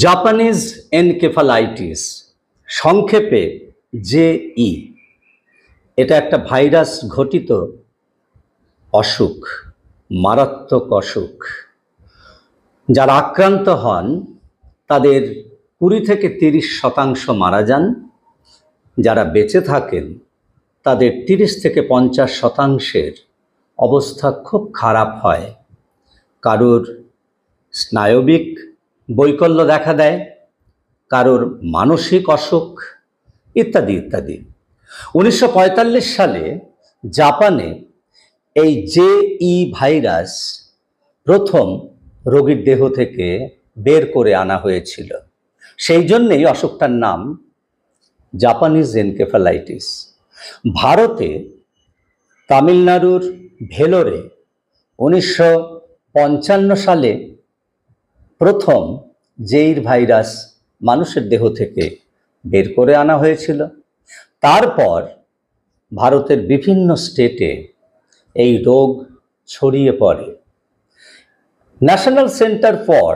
Japanese encephalitis, সংক্ষেপে জেই, এটা একটা ভাইরাস ঘটিত অসুখ, মারাত্মক অসুখ। যারা আক্রান্ত হন তাদের 20 থেকে 30% মারা যান। যারা বেঁচে থাকেন তাদের 30 থেকে 50%-এর অবস্থা খুব খারাপ হয়। কারোর স্নায়বিক বৈকল্য দেখা দেয়, কারোর মানসিক অসুখ ইত্যাদি ইত্যাদি। 1945 সালে জাপানে এই জেই ভাইরাস প্রথম রোগীর দেহ থেকে বের করে আনা হয়েছিল। সেই জন্যেই অসুখটার নাম জাপানিজ এনকেফালাইটিস। ভারতে তামিলনাড়ুর ভেলোরে 1955 সালে প্রথম জেইর ভাইরাস মানুষের দেহ থেকে বের করে আনা হয়েছিল। তারপর ভারতের বিভিন্ন স্টেটে এই রোগ ছড়িয়ে পড়ে। National centre for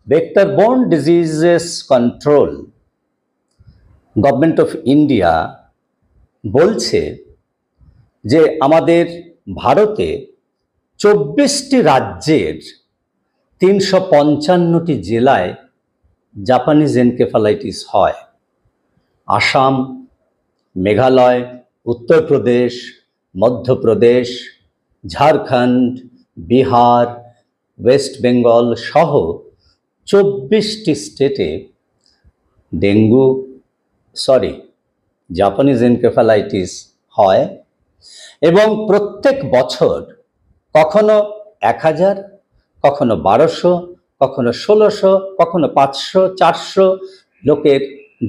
vector-born diseases control, government of India বলছে যে আমাদের ভারতে 24টি রাজ্যের 355টি জেলায় জাপানিজ এনকেফালাইটিস হয়। আসাম, মেঘালয়, উত্তরপ্রদেশ, মধ্যপ্রদেশ, ঝাড়খণ্ড, বিহার, ওয়েস্ট বেঙ্গল সহ 24টি স্টেটে জাপানিজ এনকেফালাইটিস হয় এবং প্রত্যেক বছর কখনো 1000, কখনো 1200, কখনো 1600, কখনো 500, 400 লোকের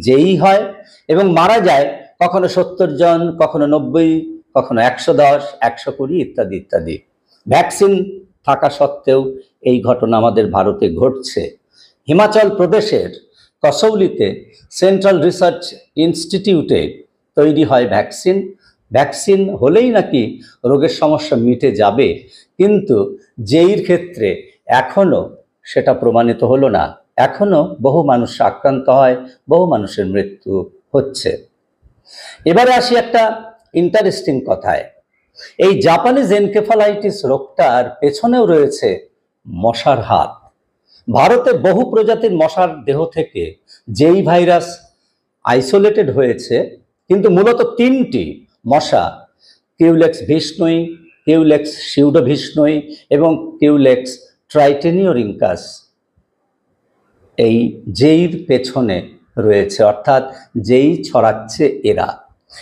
জেই হয় এবং মারা যায় কখনো 70 জন, কখনো 90, কখনো 110, 120 ইত্যাদি ইত্যাদি। ভ্যাকসিন থাকা সত্ত্বেও এই ঘটনা আমাদের ভারতে ঘটছে। হিমাচল প্রদেশের কসৌলিতে সেন্ট্রাল রিসার্চ ইনস্টিটিউটে তৈরি হয় ভ্যাকসিন। ভ্যাকসিন হলেই নাকি রোগের সমস্যা মিটে যাবে, কিন্তু জেইর ক্ষেত্রে এখনো সেটা প্রমাণিত হলো না। এখনো বহু মানুষ আক্রান্ত হয়, বহু মানুষের মৃত্যু হচ্ছে। এবারে আসি একটা ইন্টারেস্টিং কথায়। এই জাপানিজ এনকেফালাইটিস রোগটার পেছনেও রয়েছে মশার হাত। ভারতে বহু প্রজাতির মশার দেহ থেকে জেই ভাইরাস আইসোলেটেড হয়েছে, কিন্তু মূলত 3টি মশা, কিউলেক্স ভিশনুই, কিউলেক্স সিউডোভিশনুই এবং কিউলেক্স ট্রাইটেনিওরিঙ্কাস এই জেইর পেছনে রয়েছে, অর্থাৎ জেই ছড়াচ্ছে এরা।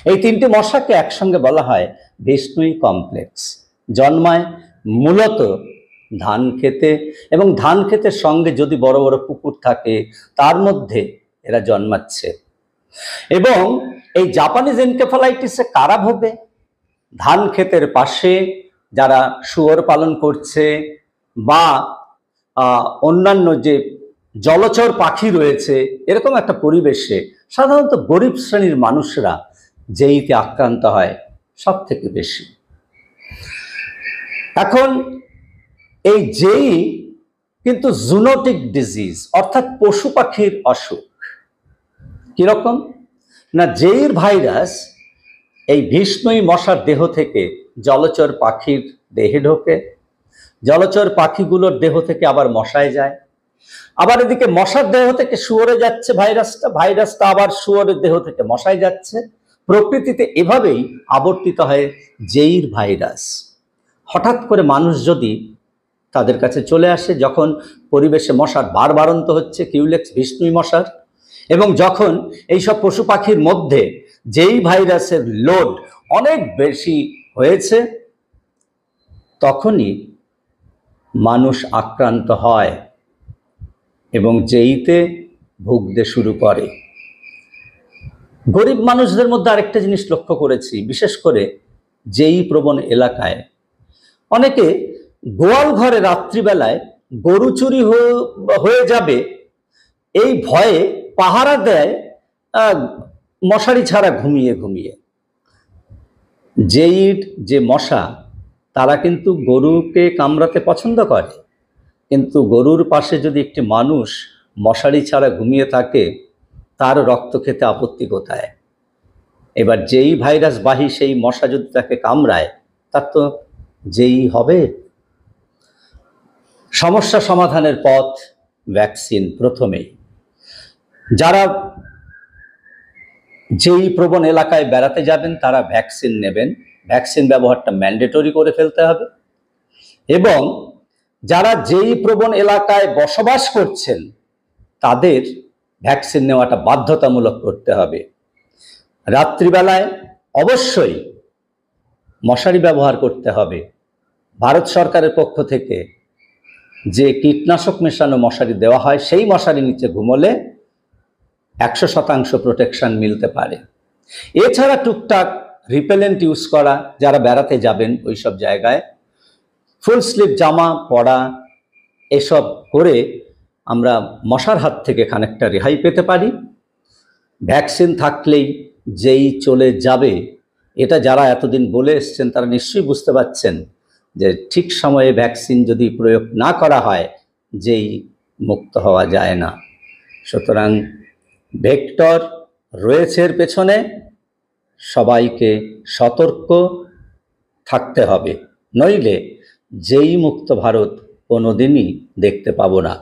এই 3টি মশাকে একসঙ্গে বলা হয় ভিশনুই কমপ্লেক্স। জন্মায় মূলত ধান খেতে, এবং ধান ক্ষেতের সঙ্গে যদি বড় বড় পুকুর থাকে তার মধ্যে এরা জন্মাচ্ছে। এবং এই জাপানিজ এনকেফালাইটিসে কারা ভোগে? ধান ক্ষেতের পাশে যারা শুয়োর পালন করছে বা অন্যান্য যে জলচর পাখি রয়েছে, এরকম একটা পরিবেশে সাধারণত গরিব শ্রেণীর মানুষরা জেইতে আক্রান্ত হয় সব থেকে বেশি। এখন এই জেই কিন্তু জুনোটিক ডিজিজ, অর্থাৎ পশু পাখির অসুখ। কিরকম না, জেইর ভাইরাস এই ভিশনুই মশার দেহ থেকে জলচর পাখির দেহে ঢোকে, জলচর পাখিগুলোর দেহ থেকে আবার মশায় যায়, আবার এদিকে মশার দেহ থেকে শুয়োরে যাচ্ছে ভাইরাসটা আবার শুয়োরের দেহ থেকে মশায় যাচ্ছে। প্রকৃতিতে এভাবেই আবর্তিত হয় জেইর ভাইরাস। হঠাৎ করে মানুষ যদি তাদের কাছে চলে আসে, যখন পরিবেশে মশার বাড়ন্ত হচ্ছে কিউলেক্স ভিশনুই মশার, এবং যখন এইসব পশু পাখির মধ্যে জেই ভাইরাসের লোড অনেক বেশি হয়েছে, তখনই মানুষ আক্রান্ত হয় এবং জেইতে ভুগতে শুরু করে। গরিব মানুষদের মধ্যে আরেকটা জিনিস লক্ষ্য করেছি, বিশেষ করে জেই প্রবণ এলাকায় অনেকে গোয়াল ঘরে রাত্রিবেলায় গরু চুরি হয়ে যাবে এই ভয়ে পাহারা দেয় মশারি ছাড়া ঘুমিয়ে ঘুমিয়ে। জেইর যে মশা, তারা কিন্তু গরুকে কামড়াতে পছন্দ করে, কিন্তু গরুর পাশে যদি একটি মানুষ মশারি ছাড়া ঘুমিয়ে থাকে তার রক্ত খেতে আপত্তি কোথায়? এবার যেই ভাইরাসবাহী সেই মশা যদি তাকে কামড়ায় তার তো যেই হবে। সমস্যা সমাধানের পথ ভ্যাকসিন প্রথমেই। যারা যেই প্রবণ এলাকায় বেড়াতে যাবেন তারা ভ্যাকসিন নেবেন, ভ্যাকসিন ব্যবহারটা ম্যান্ডেটরি করে ফেলতে হবে। এবং যারা যেই প্রবণ এলাকায় বসবাস করছেন তাদের ভ্যাকসিন নেওয়াটা বাধ্যতামূলক করতে হবে। রাত্রিবেলায় অবশ্যই মশারি ব্যবহার করতে হবে। ভারত সরকারের পক্ষ থেকে যে কীটনাশক মেশানো মশারি দেওয়া হয় সেই মশারি নিচে ঘুমোলে 100% প্রোটেকশন মিলতে পারে। এছাড়া টুকটাক রিপেলেন্ট ইউজ করা, যারা বেড়াতে যাবেন ওই সব জায়গায় ফুল স্লিভ জামা পরা, এসব করে আমরা মশার হাত থেকে খানিকটা রেহাই পেতে পারি। ভ্যাকসিন থাকলেই যেই চলে যাবে, এটা যারা এতদিন বলে এসছেন তারা নিশ্চয়ই বুঝতে পারছেন যে ঠিক সময়ে ভ্যাকসিন যদি প্রয়োগ না করা হয় যেই মুক্ত হওয়া যায় না। সুতরাং ভেক্টর রয়েছে এর পেছনে, সবাইকে সতর্ক থাকতে হবে, নইলে যেই মুক্ত ভারত কোনোদিনই দেখতে পাবো না।